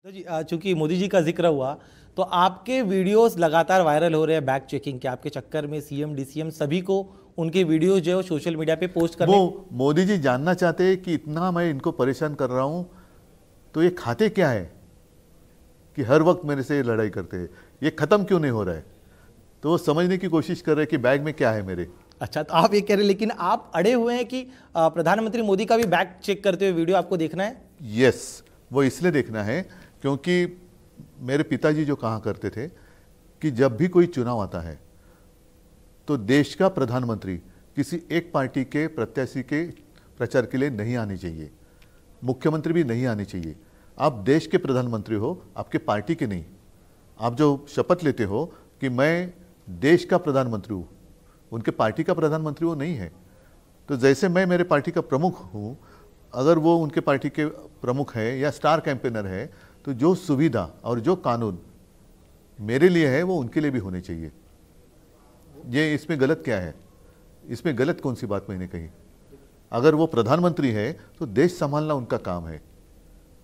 तो जी चूंकि मोदी जी का जिक्र हुआ तो आपके वीडियोस लगातार वायरल हो रहे हैं बैक चेकिंग के, आपके चक्कर में सीएम डीसीएम सभी को उनके वीडियोस जो है सोशल मीडिया पे पोस्ट करने। वो मोदी जी जानना चाहते हैं कि इतना मैं इनको परेशान कर रहा हूं तो ये खाते क्या है कि हर वक्त मेरे से लड़ाई करते हैं, ये खत्म क्यों नहीं हो रहा है। तो वो समझने की कोशिश कर रहे हैं कि बैग में क्या है मेरे। अच्छा, तो आप ये कह रहे हैं लेकिन आप अड़े हुए हैं कि प्रधानमंत्री मोदी का भी बैक चेक करते हुए वीडियो आपको देखना है। यस, वो इसलिए देखना है क्योंकि मेरे पिताजी जो कहा करते थे कि जब भी कोई चुनाव आता है तो देश का प्रधानमंत्री किसी एक पार्टी के प्रत्याशी के प्रचार के लिए नहीं आनी चाहिए, मुख्यमंत्री भी नहीं आनी चाहिए। आप देश के प्रधानमंत्री हो, आपके पार्टी के नहीं। आप जो शपथ लेते हो कि मैं देश का प्रधानमंत्री हूँ, उनके पार्टी का प्रधानमंत्री वो नहीं है। तो जैसे मैं मेरे पार्टी का प्रमुख हूँ, अगर वो उनके पार्टी के प्रमुख है या स्टार कैंपेनर है, तो जो सुविधा और जो कानून मेरे लिए है वो उनके लिए भी होने चाहिए। ये इसमें गलत क्या है? इसमें गलत कौन सी बात मैंने कही? अगर वो प्रधानमंत्री है तो देश संभालना उनका काम है।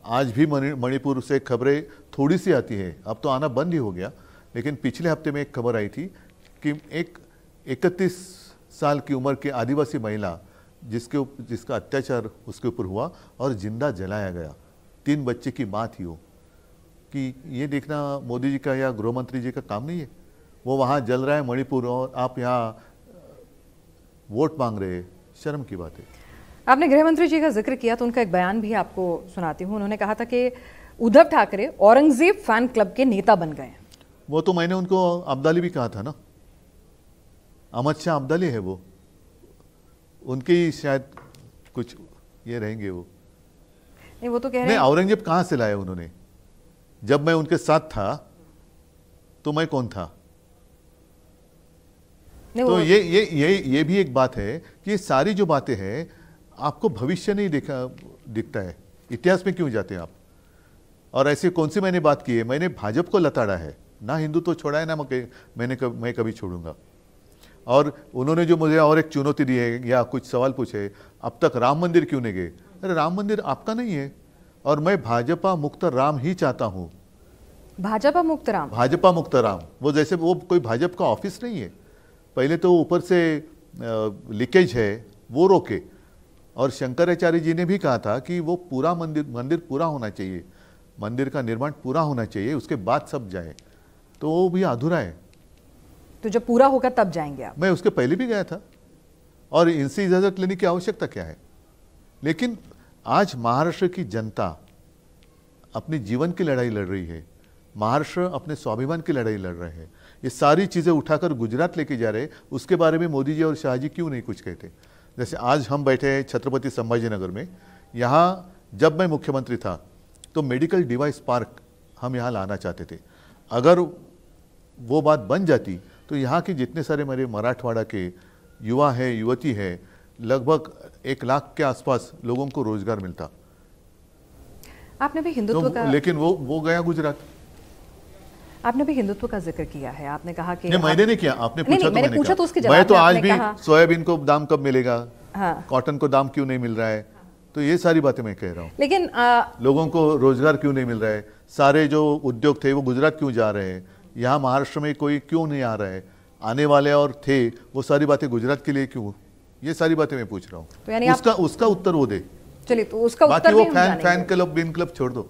आज भी मणिपुर से खबरें थोड़ी सी आती है, अब तो आना बंद ही हो गया, लेकिन पिछले हफ्ते में एक खबर आई थी कि एक 31 साल की उम्र की आदिवासी महिला जिसका अत्याचार उसके ऊपर हुआ और जिंदा जलाया गया, 3 बच्चे की माँ थी वो। कि ये देखना मोदी जी का या गृह मंत्री जी का काम नहीं है? वो वहाँ जल रहा है मणिपुर और आप यहाँ वोट मांग रहे हैं, शर्म की बात है। आपने गृह मंत्री जी का जिक्र किया तो उनका एक बयान भी आपको सुनाती हूँ। उन्होंने कहा था कि उद्धव ठाकरे औरंगजेब फैन क्लब के नेता बन गए। वो तो मैंने उनको अब्दाली भी कहा था ना, अहमद शाह अब्दाली है वो, उनके ही शायद कुछ ये रहेंगे वो। नहीं, वो तो कह रहे हैं औरंगजेब कहाँ से लाया उन्होंने? जब मैं उनके साथ था तो मैं कौन था? तो ये भी एक बात है कि ये सारी जो बातें हैं आपको भविष्य नहीं दिखता है, इतिहास में क्यों जाते हैं आप? और ऐसे कौन सी मैंने बात की है? मैंने भाजपा को लताड़ा है, ना हिंदुत्व छोड़ा है, ना मैं कभी छोड़ूंगा। और उन्होंने जो मुझे और एक चुनौती दी है या कुछ सवाल पूछे, अब तक राम मंदिर क्यों नहीं गए? अरे राम मंदिर आपका नहीं है, और मैं भाजपा मुक्त राम ही चाहता हूं। भाजपा मुक्त राम, भाजपा मुक्त राम, वो जैसे वो कोई भाजपा का ऑफिस नहीं है। पहले तो ऊपर से लीकेज है वो रोके, और शंकराचार्य जी ने भी कहा था कि वो पूरा मंदिर पूरा होना चाहिए, मंदिर का निर्माण पूरा होना चाहिए, उसके बाद सब जाए। तो वो भी अधूरा है। तो जब पूरा होगा तब जाएंगे आप? मैं उसके पहले भी गया था, और इनसे इजाजत लेने की आवश्यकता क्या है? लेकिन आज महाराष्ट्र की जनता अपने जीवन की लड़ाई लड़ रही है, महाराष्ट्र अपने स्वाभिमान की लड़ाई लड़ रहे हैं। ये सारी चीजें उठाकर गुजरात लेके जा रहे, उसके बारे में मोदी जी और शाह जी क्यों नहीं कुछ कहते? जैसे आज हम बैठे हैं छत्रपति संभाजीनगर में, यहाँ जब मैं मुख्यमंत्री था तो मेडिकल डिवाइस पार्क हम यहाँ लाना चाहते थे। अगर वो बात बन जाती तो यहाँ के जितने सारे मेरे मराठवाड़ा के युवा है, युवती है, लगभग 1 लाख के आसपास लोगों को रोजगार मिलता। आपने भी हिंदुत्व का, लेकिन वो गया गुजरात। आपने भी हिंदुत्व का जिक्र किया है। आपने कहा कि मैंने नहीं किया, आपने पूछा। मैंने पूछा तो उसके जवाब मैं तो आज भी कहा, सोयाबीन को दाम कब मिलेगा, हाँ, कॉटन को दाम क्यों नहीं मिल रहा है, तो ये सारी बातें मैं कह रहा हूँ। लेकिन लोगों को रोजगार क्यों नहीं मिल रहा है, सारे जो उद्योग थे वो गुजरात क्यों जा रहे हैं, यहाँ महाराष्ट्र में कोई क्यों नहीं आ रहा है, आने वाले और थे, वो सारी बातें गुजरात के लिए क्यों? ये सारी बातें मैं पूछ रहा हूँ। तो यानी उसका उत्तर वो दे। चलिए, तो उसका बाकी उत्तर वो फैन क्लब बिन क्लब छोड़ दो।